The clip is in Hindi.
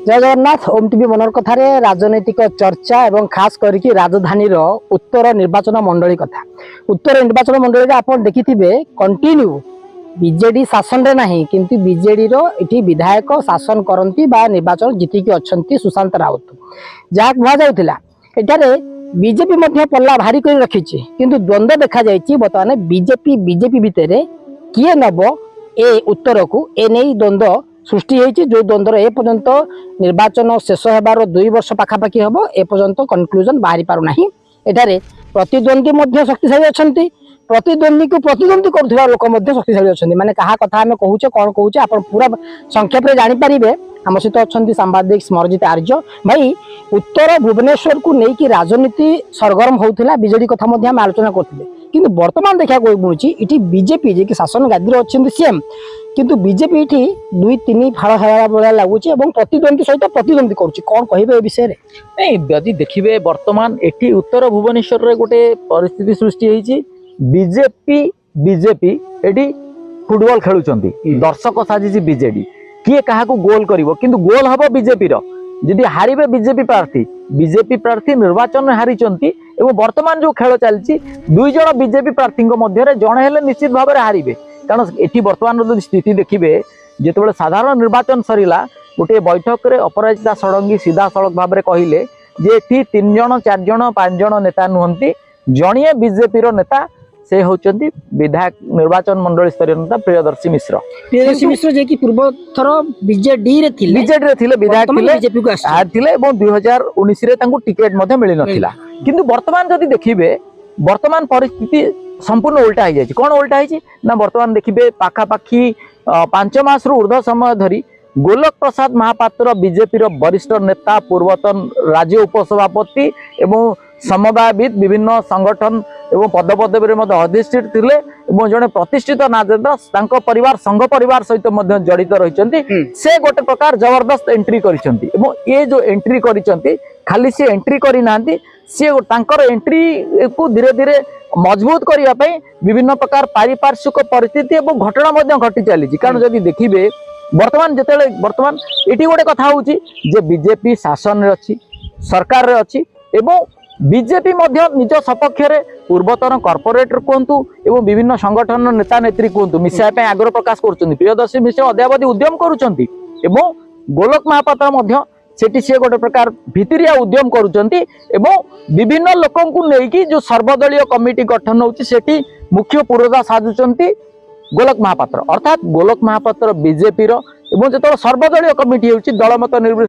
जय जगन्नाथ। ओम टीवी मनर कथार राजनैतिक चर्चा एवं खास करके राजधानी उत्तर निर्वाचन मंडली कथा। उत्तर निर्वाचन मंडली आप देखि कंटिन्यू बीजेडी शासन रे नहीं किंतु बीजेडी रो विधायक शासन करती निर्वाचन जीतिकी अच्छा सुशांत राउत जहाँ कहुला एठारे बीजेपी पल्ला भारी कर रखी किंतु द्वंद्व देखा बर्तमान बीजेपी भितर किए नब ए उत्तर को ए नहीं द्वंद्व सृष्टि होती जो द्वंद्वर ए पर्यंत निर्वाचन शेष होबार 2 वर्ष पाखापाखि हम ए पर्यंत कनक्लूजन बाहरी पारना। एठारे प्रतिद्वंदी शक्तिशाली अच्छा प्रतिद्वंदी को प्रतिद्वंदी करुवा लोक शक्तिशाली अच्छा माने कहा कथा आम कहूचे कौन कहूचे आप पूरा संक्षेप में जानीपारे। आम सहित अच्छा सांबादिक स्मरजित आर्य भाई उत्तर भुवनेश्वर को लेकिन राजनीति सरगरम होता बीजेडी कथा आम आलोचना करते किंतु वर्तमान देखा मिलूँ ये बीजेपी जी शासन गादी अच्छा सीएम किंतु बीजेपी ये 2-3 फाड़ खाया भाया लगुच प्रतिद्वंदी सहित प्रतिद्वंदी करुच्ची कौन कहे विषय नहीं यदि देखिए बर्तमान एटी उत्तर भुवनेश्वर रे गोटे परिस्थिति सृष्टि होती बीजेपी एटी फुटबॉल खेलुचंती दर्शक साजिश बीजेडी किए क्या गोल करिवो किंतु गोल हम बीजेपी जदि हारे बीजेपी प्रार्थी निर्वाचन हारी वर्तमान जो खेल चलती 2 जन बीजेपी प्रार्थी मध्य जड़े हेले निश्चित भाव में हारे कारण ये बर्तमान जो स्थिति देखिए जिते साधारण निर्वाचन सरीला गोटे बैठक में अपराजिता षडंगी सीधा सड़क भाव में कहले जे 3 जन 4 जन 5 जन नेता नुहंती जड़िए बीजेपी नेता से होचंती विधायक निर्वाचन मंडल स्तरीय नेता प्रियदर्शी मिश्र जे कि पूर्व थर बीजेडी रे थिले विधायक थिले बीजेपी को आथिले एवं 2019 रे तांको टिकट मध्ये मिली नथिला किंतु वर्तमान जदि देखिबे वर्तमान परिस्थिति संपूर्ण उल्टा हो जाए। कौन उल्टा है ना वर्तमान देखिए पाखापाखि 5 मास ऊर्ध्व समय धरी गोलक प्रसाद महापात्र बीजेपी वरिष्ठ नेता पूर्वतन राज्य उपसभापति एवं समवायविद विभिन्न संगठन एवं पदपदवी अधिष्ठित थिले एवं जड़े प्रतिष्ठित नेता परिवार संघ परिवार सहित जड़ित रही से गोटे प्रकार जबरदस्त एंट्री करिसेंती एवं ये जो एंट्री करिसेंती खाली से एंट्री करी नांती सी तांकर एंट्री को धीरे धीरे मजबूत करने विभिन्न प्रकार पारिपार्श्विक परिस्थिति और घटना घटी चली कारण जदि देखिए वर्तमान जिते वर्तमान ये गोटे कथा हूँ बीजेपी शासन रे अच्छी सरकार रे अच्छी एवं बीजेपी निज सपक्ष पूर्वतन कॉर्पोरेटर कहतु एवं विभिन्न संगठन नेता नेत्री कहतु मिसाई आग्रह प्रकाश कर प्रियदर्शी मिश्र अद्यावधि उद्यम करुँच गोलक महापात्र सेठी सी गोटे प्रकार भितरिया उद्यम करुँच विभिन्न लोक लेकिन जो सर्वदलीय कमिटी गठन होती मुख्य पुरोधा साजुंट गोलक महापात्र अर्थात गोलक महापात्र बीजेपी जो सर्वदलीय कमिटी होती दलमत निर्विशेष